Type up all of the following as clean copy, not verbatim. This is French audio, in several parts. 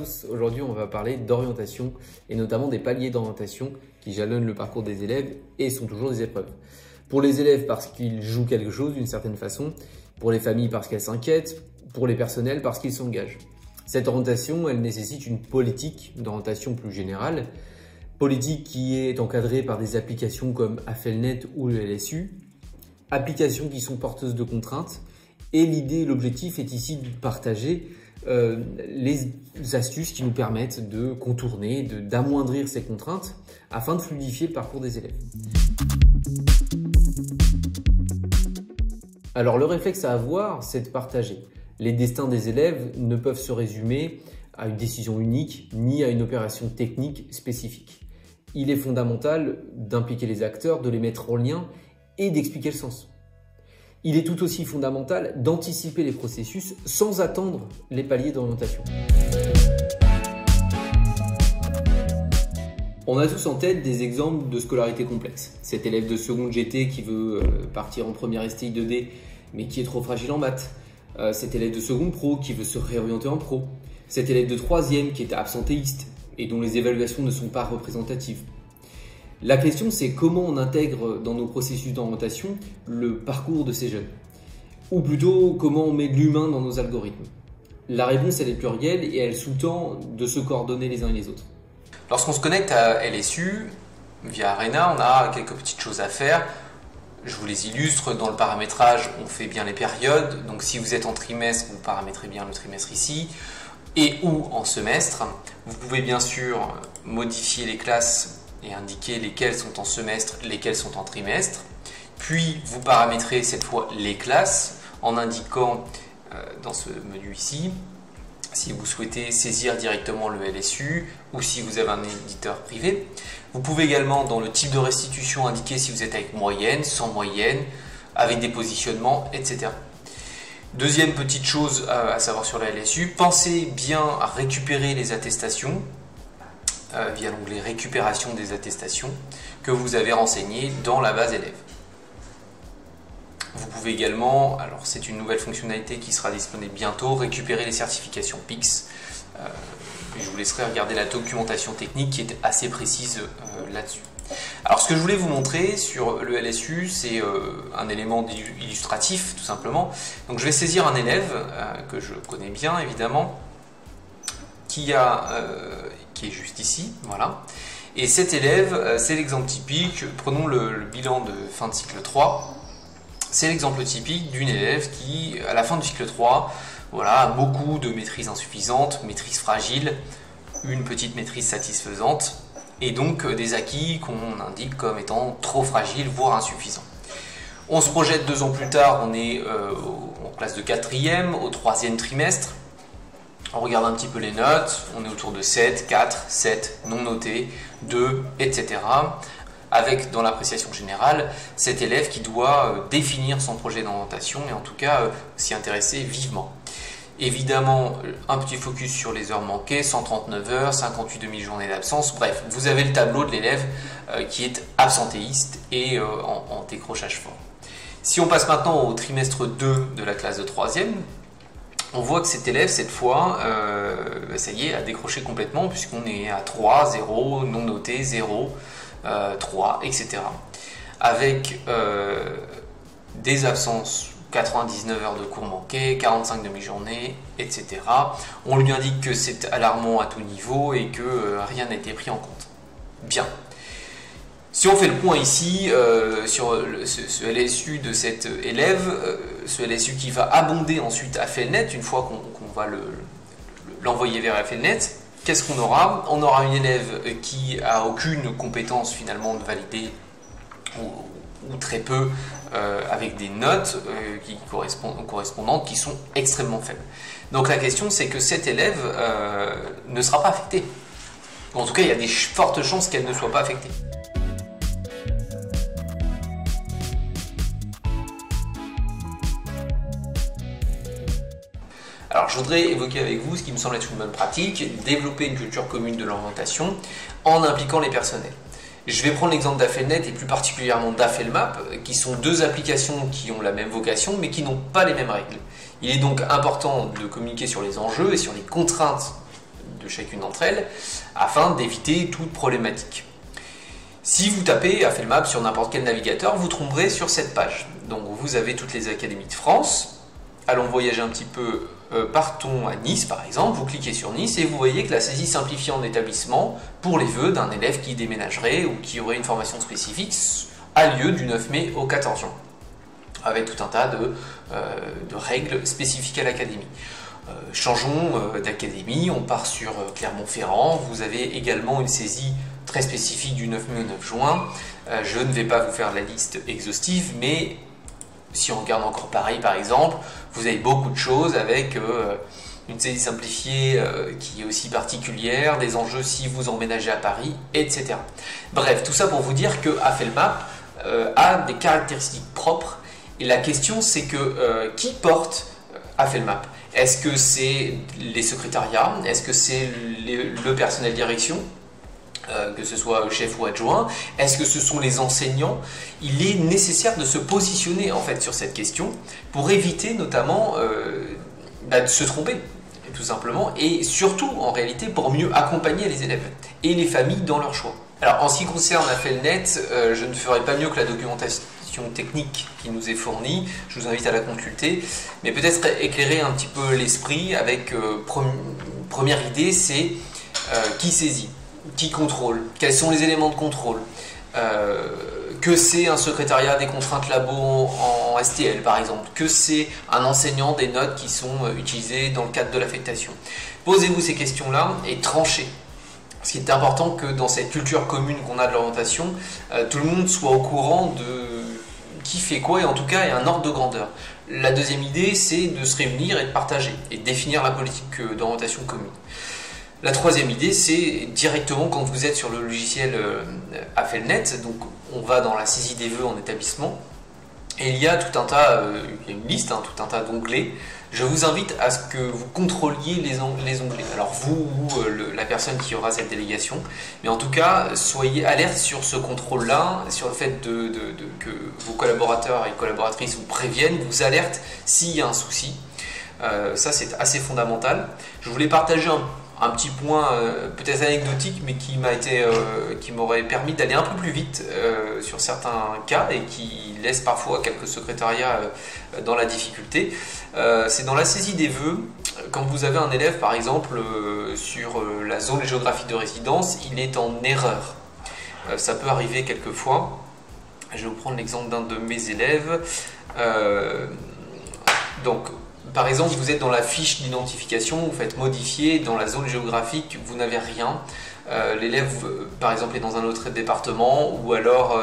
tous, aujourd'hui on va parler d'orientation et notamment des paliers d'orientation qui jalonnent le parcours des élèves et sont toujours des épreuves. Pour les élèves parce qu'ils jouent quelque chose d'une certaine façon, pour les familles parce qu'elles s'inquiètent, pour les personnels parce qu'ils s'engagent. Cette orientation, elle nécessite une politique d'orientation plus générale, politique qui est encadrée par des applications comme AFELNET ou le LSU, applications qui sont porteuses de contraintes, et l'idée, l'objectif est ici de partager les astuces qui nous permettent de contourner, d'amoindrir ces contraintes afin de fluidifier le parcours des élèves. Alors le réflexe à avoir, c'est de partager. Les destins des élèves ne peuvent se résumer à une décision unique ni à une opération technique spécifique. Il est fondamental d'impliquer les acteurs, de les mettre en lien et d'expliquer le sens. Il est tout aussi fondamental d'anticiper les processus sans attendre les paliers d'orientation. On a tous en tête des exemples de scolarité complexe. Cet élève de seconde GT qui veut partir en première STI 2D mais qui est trop fragile en maths. Cet élève de seconde pro qui veut se réorienter en pro. Cet élève de troisième qui est absentéiste et dont les évaluations ne sont pas représentatives. La question, c'est comment on intègre dans nos processus d'orientation le parcours de ces jeunes. Ou plutôt, comment on met de l'humain dans nos algorithmes. La réponse, elle est plurielle et elle sous-tend de se coordonner les uns et les autres. Lorsqu'on se connecte à LSU, via Arena, on a quelques petites choses à faire. Je vous les illustre. Dans le paramétrage, on fait bien les périodes. Donc si vous êtes en trimestre, vous paramétrez bien le trimestre ici. Et ou en semestre. Vous pouvez bien sûr modifier les classes et indiquer lesquelles sont en semestre, lesquelles sont en trimestre. Puis vous paramétrez cette fois les classes en indiquant dans ce menu ici si vous souhaitez saisir directement le LSU ou si vous avez un éditeur privé. Vous pouvez également dans le type de restitution indiquer si vous êtes avec moyenne, sans moyenne, avec des positionnements, etc. Deuxième petite chose à savoir sur la LSU, pensez bien à récupérer les attestations via l'onglet récupération des attestations que vous avez renseignées dans la base élève. Vous pouvez également, alors c'est une nouvelle fonctionnalité qui sera disponible bientôt, récupérer les certifications PIX. Je vous laisserai regarder la documentation technique qui est assez précise là-dessus. Alors ce que je voulais vous montrer sur le LSU, c'est un élément illustratif tout simplement. Donc je vais saisir un élève que je connais bien évidemment, qui est juste ici, voilà. Et cet élève, c'est l'exemple typique, prenons le bilan de fin de cycle 3. C'est l'exemple typique d'une élève qui, à la fin du cycle 3, voilà, a beaucoup de maîtrise insuffisante, maîtrise fragile, une petite maîtrise satisfaisante, et donc des acquis qu'on indique comme étant trop fragiles, voire insuffisants. On se projette 2 ans plus tard, on est en classe de 4e, au 3e trimestre. On regarde un petit peu les notes, on est autour de 7, 4, 7, non noté, 2, etc. Avec, dans l'appréciation générale, cet élève qui doit définir son projet d'orientation et en tout cas s'y intéresser vivement. Évidemment, un petit focus sur les heures manquées, 139 heures, 58 demi-journées d'absence, bref, vous avez le tableau de l'élève qui est absentéiste et en décrochage fort. Si on passe maintenant au trimestre 2 de la classe de 3e, on voit que cet élève, cette fois, ça y est, a décroché complètement puisqu'on est à 3, 0, non noté, 0, 3, etc. Avec des absences, 99 heures de cours manqués, 45 demi-journées, etc. On lui indique que c'est alarmant à tout niveau et que rien n'a été pris en compte. Bien. Si on fait le point ici sur ce LSU de cet élève, ce LSU qui va abonder ensuite AFELNET, une fois qu'on va l'envoyer vers AFELNET, qu'est-ce qu'on aura? On aura une élève qui a aucune compétence finalement de valider ou très peu avec des notes correspondantes qui sont extrêmement faibles. Donc la question c'est que cet élève ne sera pas affecté. En tout cas il y a des fortes chances qu'elle ne soit pas affectée. Alors je voudrais évoquer avec vous ce qui me semble être une bonne pratique, développer une culture commune de l'orientation en impliquant les personnels. Je vais prendre l'exemple d'AFELNET et plus particulièrement d'AFELMAP, qui sont deux applications qui ont la même vocation mais qui n'ont pas les mêmes règles. Il est donc important de communiquer sur les enjeux et sur les contraintes de chacune d'entre elles, afin d'éviter toute problématique. Si vous tapez AFELMAP sur n'importe quel navigateur, vous tomberez sur cette page. Donc vous avez toutes les académies de France. Allons voyager un petit peu, partons à Nice par exemple, vous cliquez sur Nice et vous voyez que la saisie simplifiée en établissement pour les vœux d'un élève qui déménagerait ou qui aurait une formation spécifique a lieu du 9 mai au 14 juin, avec tout un tas de règles spécifiques à l'académie. Changeons d'académie, on part sur Clermont-Ferrand, vous avez également une saisie très spécifique du 9 mai au 9 juin. Je ne vais pas vous faire la liste exhaustive, mais si on regarde encore pareil par exemple, vous avez beaucoup de choses avec une saisie simplifiée qui est aussi particulière, des enjeux si vous emménagez à Paris, etc. Bref, tout ça pour vous dire que AFELMAP a des caractéristiques propres et la question c'est que qui porte AFELMAP? Est-ce que c'est les secrétariats? Est-ce que c'est le personnel direction? Que ce soit chef ou adjoint, est-ce que ce sont les enseignants? Il est nécessaire de se positionner en fait sur cette question pour éviter notamment de se tromper tout simplement et surtout en réalité pour mieux accompagner les élèves et les familles dans leur choix. Alors en ce qui concerne AFELNet, je ne ferai pas mieux que la documentation technique qui nous est fournie, je vous invite à la consulter, mais peut-être éclairer un petit peu l'esprit avec première idée, c'est qui saisit? Qui contrôle? Quels sont les éléments de contrôle? Que c'est un secrétariat des contraintes labo en STL par exemple? Que c'est un enseignant des notes qui sont utilisées dans le cadre de l'affectation? Posez-vous ces questions-là et tranchez. Ce qui est important que dans cette culture commune qu'on a de l'orientation, tout le monde soit au courant de qui fait quoi et en tout cas il y a un ordre de grandeur. La deuxième idée, c'est de se réunir et de partager et de définir la politique d'orientation commune. La troisième idée, c'est directement quand vous êtes sur le logiciel AFELNet, donc on va dans la saisie des vœux en établissement, et il y a tout un tas, il y a une liste, tout un tas d'onglets. Je vous invite à ce que vous contrôliez les onglets. Alors vous ou la personne qui aura cette délégation, mais en tout cas, soyez alerte sur ce contrôle-là, sur le fait que vos collaborateurs et collaboratrices vous préviennent, vous alertent s'il y a un souci. Ça, c'est assez fondamental. Je voulais partager un petit point peut-être anecdotique, mais qui m'aurait permis d'aller un peu plus vite sur certains cas et qui laisse parfois quelques secrétariats dans la difficulté. C'est dans la saisie des vœux, quand vous avez un élève par exemple sur la zone géographique de résidence, il est en erreur. Ça peut arriver quelquefois. Je vais vous prendre l'exemple d'un de mes élèves. Donc, par exemple, vous êtes dans la fiche d'identification, vous faites modifier, dans la zone géographique, vous n'avez rien. L'élève, par exemple, est dans un autre département, ou alors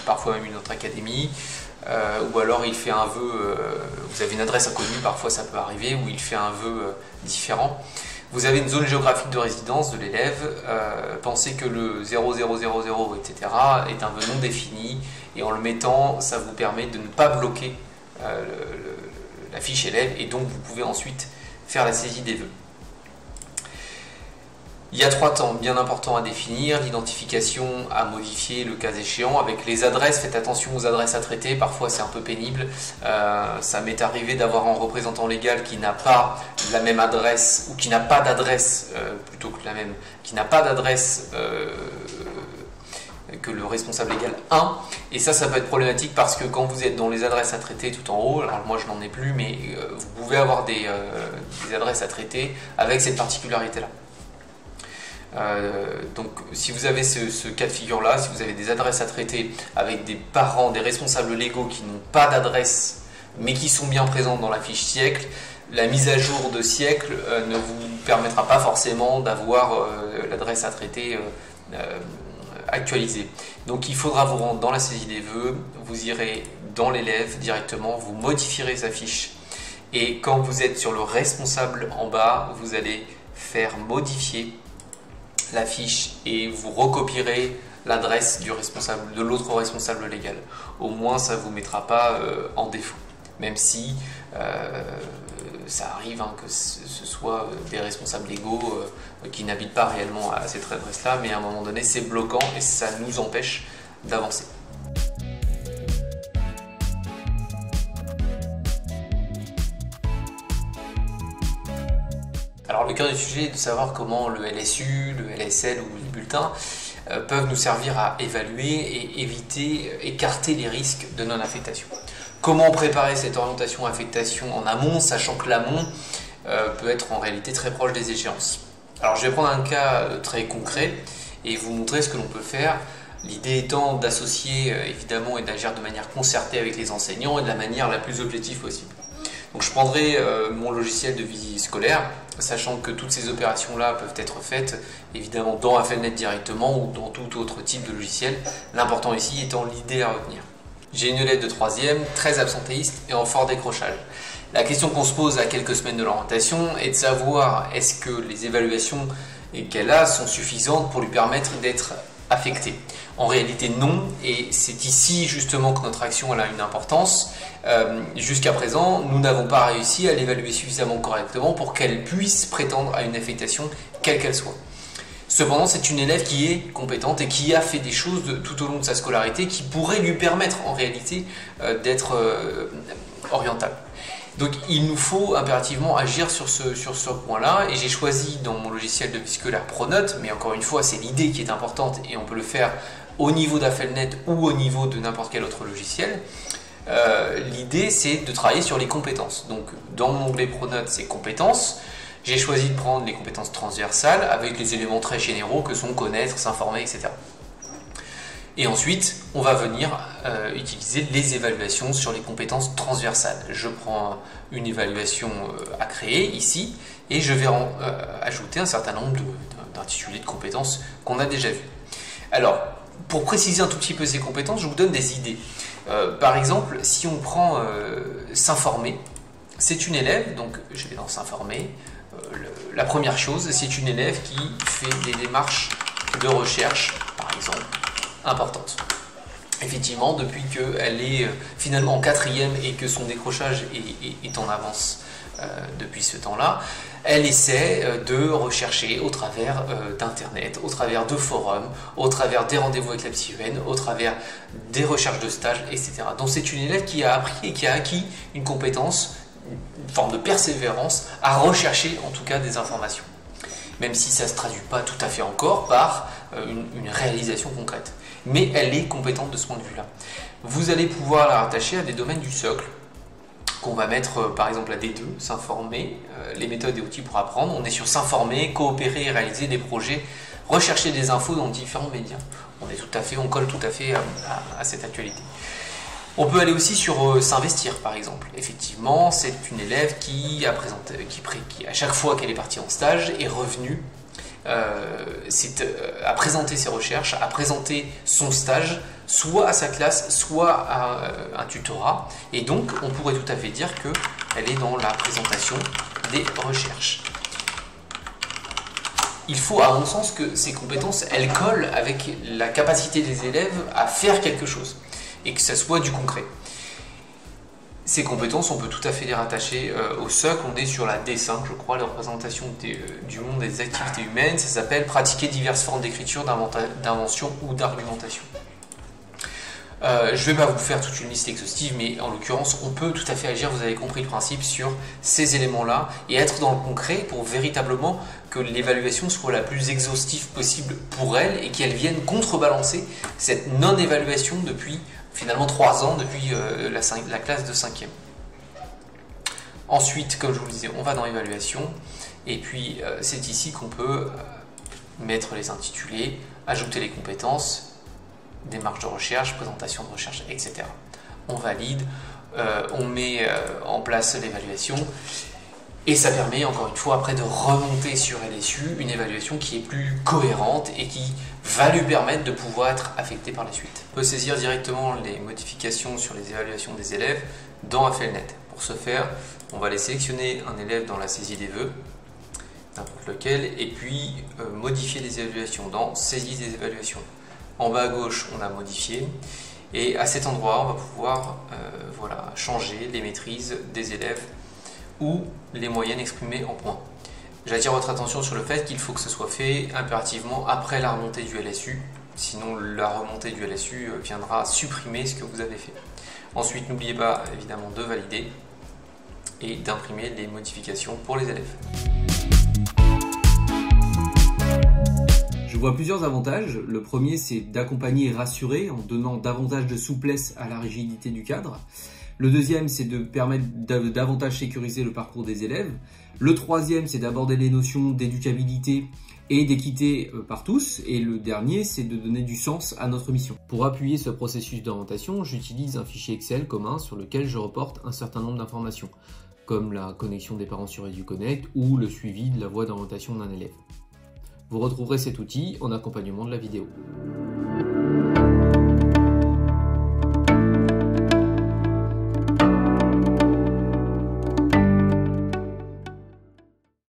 parfois même une autre académie, ou alors il fait un vœu, vous avez une adresse inconnue, parfois ça peut arriver, ou il fait un vœu différent. Vous avez une zone géographique de résidence de l'élève, pensez que le 0000, etc. est un vœu non défini, et en le mettant, ça vous permet de ne pas bloquer la fiche élève et donc vous pouvez ensuite faire la saisie des vœux. Il y a 3 temps bien importants à définir, l'identification à modifier le cas échéant. Avec les adresses, faites attention aux adresses à traiter, parfois c'est un peu pénible. Ça m'est arrivé d'avoir un représentant légal qui n'a pas la même adresse, ou qui n'a pas d'adresse, plutôt que la même, qui n'a pas d'adresse que le responsable légal 1, et ça peut être problématique parce que quand vous êtes dans les adresses à traiter tout en haut, alors moi je n'en ai plus, mais vous pouvez avoir des adresses à traiter avec cette particularité là. Donc si vous avez ce cas de figure là, si vous avez des adresses à traiter avec des parents, des responsables légaux qui n'ont pas d'adresse mais qui sont bien présents dans la fiche siècle, la mise à jour de siècle ne vous permettra pas forcément d'avoir l'adresse à traiter actualisée. Donc il faudra vous rendre dans la saisie des vœux, vous irez dans l'élève directement, vous modifierez sa fiche et quand vous êtes sur le responsable en bas, vous allez faire modifier la fiche et vous recopierez l'adresse du responsable, de l'autre responsable légal. Au moins ça ne vous mettra pas en défaut, même si ça arrive que ce soit des responsables légaux qui n'habitent pas réellement à cette adresse-là, mais à un moment donné c'est bloquant et ça nous empêche d'avancer. Alors le le cœur du sujet est de savoir comment le LSU, le LSL ou le bulletin peuvent nous servir à évaluer et écarter les risques de non-affectation. Comment préparer cette orientation-affectation en amont, sachant que l'amont peut être en réalité très proche des échéances. Alors je vais prendre un cas très concret et vous montrer ce que l'on peut faire. L'idée étant d'associer évidemment et d'agir de manière concertée avec les enseignants et de la manière la plus objective possible. Donc je prendrai mon logiciel de vie scolaire, sachant que toutes ces opérations-là peuvent être faites évidemment dans Affelnet directement ou dans tout autre type de logiciel. L'important ici étant l'idée à retenir. J'ai une élève de 3e, très absentéiste et en fort décrochage. La question qu'on se pose à quelques semaines de l'orientation est de savoir est-ce que les évaluations qu'elle a sont suffisantes pour lui permettre d'être affectée. En réalité non, et c'est ici justement que notre action elle a une importance. Jusqu'à présent, nous n'avons pas réussi à l'évaluer suffisamment correctement pour qu'elle puisse prétendre à une affectation quelle qu'elle soit. Cependant, c'est une élève qui est compétente et qui a fait des choses tout au long de sa scolarité qui pourraient lui permettre en réalité d'être orientable. Donc il nous faut impérativement agir sur ce point-là, et j'ai choisi dans mon logiciel de vie scolaire Pronote, mais encore une fois c'est l'idée qui est importante et on peut le faire au niveau d'Affelnet ou au niveau de n'importe quel autre logiciel. L'idée c'est de travailler sur les compétences. Donc dans mon onglet Pronote c'est compétences, j'ai choisi de prendre les compétences transversales avec les éléments très généraux que sont connaître, s'informer, etc. Et ensuite, on va venir utiliser les évaluations sur les compétences transversales. Je prends une évaluation à créer ici et je vais ajouter un certain nombre d'intitulés de compétences qu'on a déjà vus. Alors, pour préciser un tout petit peu ces compétences, je vous donne des idées. Par exemple, si on prend s'informer, c'est une élève, donc je vais dans s'informer. La première chose, c'est une élève qui fait des démarches de recherche, par exemple, importante. Effectivement, depuis qu'elle est finalement en 4e et que son décrochage est en avance depuis ce temps-là, elle essaie de rechercher au travers d'internet, au travers de forums, au travers des rendez-vous avec la psy humaine, au travers des recherches de stage, etc. Donc c'est une élève qui a appris et qui a acquis une compétence, une forme de persévérance à rechercher en tout cas des informations, même si ça ne se traduit pas tout à fait encore par une réalisation concrète. Mais elle est compétente de ce point de vue-là. Vous allez pouvoir la rattacher à des domaines du socle, qu'on va mettre par exemple à D2, s'informer, les méthodes et outils pour apprendre. On est sur s'informer, coopérer et réaliser des projets, rechercher des infos dans différents médias. On colle tout à fait à cette actualité. On peut aller aussi sur s'investir par exemple. Effectivement, c'est une élève qui à chaque fois qu'elle est partie en stage est revenue, a présenté ses recherches, a présenté son stage, soit à sa classe, soit à un tutorat. Et donc, on pourrait tout à fait dire qu'elle est dans la présentation des recherches. Il faut, à mon sens, que ces compétences, elles collent avec la capacité des élèves à faire quelque chose et que ça soit du concret. Ces compétences, on peut tout à fait les rattacher au socle. On est sur la D5, je crois, la représentation du monde des activités humaines. Ça s'appelle pratiquer diverses formes d'écriture, d'invention ou d'argumentation. Je ne vais pas vous faire toute une liste exhaustive, mais en l'occurrence, on peut tout à fait agir, vous avez compris le principe, sur ces éléments-là et être dans le concret pour véritablement que l'évaluation soit la plus exhaustive possible pour elle et qu'elle vienne contrebalancer cette non-évaluation depuis finalement 3 ans, depuis la classe de 5e. Ensuite, comme je vous le disais, on va dans l'évaluation et puis c'est ici qu'on peut mettre les intitulés, ajouter les compétences, démarche de recherche, présentation de recherche, etc. On valide, on met en place l'évaluation et ça permet encore une fois après de remonter sur LSU une évaluation qui est plus cohérente et qui va lui permettre de pouvoir être affecté par la suite. On peut saisir directement les modifications sur les évaluations des élèves dans Affelnet. Pour ce faire, on va aller sélectionner un élève dans la saisie des vœux, n'importe lequel, et puis modifier les évaluations dans saisie des évaluations. En bas à gauche, on a modifié et à cet endroit, on va pouvoir changer les maîtrises des élèves ou les moyennes exprimées en points. J'attire votre attention sur le fait qu'il faut que ce soit fait impérativement après la remontée du LSU, sinon la remontée du LSU viendra supprimer ce que vous avez fait. Ensuite, n'oubliez pas évidemment de valider et d'imprimer les modifications pour les élèves. voit plusieurs avantages. Le premier, c'est d'accompagner et rassurer en donnant davantage de souplesse à la rigidité du cadre. Le deuxième, c'est de permettre de davantage sécuriser le parcours des élèves. Le troisième, c'est d'aborder les notions d'éducabilité et d'équité par tous. Et le dernier, c'est de donner du sens à notre mission. Pour appuyer ce processus d'orientation, j'utilise un fichier Excel commun sur lequel je reporte un certain nombre d'informations, comme la connexion des parents sur EduConnect ou le suivi de la voie d'orientation d'un élève. Vous retrouverez cet outil en accompagnement de la vidéo.